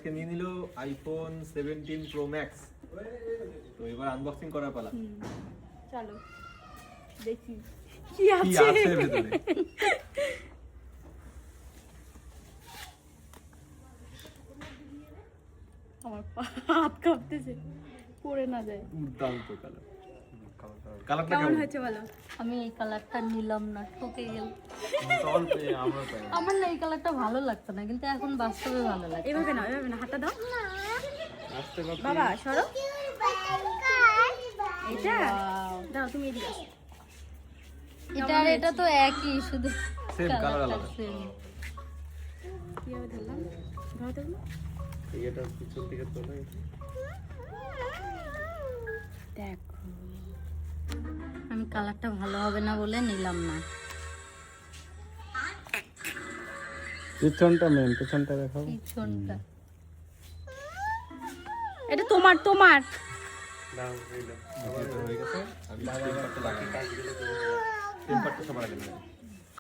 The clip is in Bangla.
আজকে নিয়ে নিল আইফোন 17 প্রো ম্যাক্স। তো এবার আনবক্সিং করার পালা। চলো দেখি কি আছে ভেতরে। আমার হাত কাঁপতেছে, পড়ে না যায়। দুর্দান্ত কালার। কালারটা কেমন কেমন হয়েছে বলো? আমি এই কালারটা নিলাম না, ঠকে গেল। তল পেয়ে আমরা পাই। আমার না এই কালারটা ভালো লাগতো না, কিন্তু এখন বাস্তবে ভালো লাগে। এভাবে না, এভাবে না, হাতটা দাও আসতে পারছি। বাবা, সরো। এটা দাও, তুমি এদিকে আসো। এটা আর এটা তো একই, শুধু সেম কালার কালারটা আলাদা। সেম। কিভাবে ধরলাম? ধরো তো। এটা পিছন থেকে তোলা। দেখো আমি কালারটা ভালো হবে না বলে নিলাম না। পিছনটা মেন, পিছনটা দেখাও। পিছনটা এটা তোমার তোমার দাও এই দাও। আবার হয়ে গেছে। আমি টেম্পারটা লাগাই। টেম্পারটা সবার আগে লাগাই।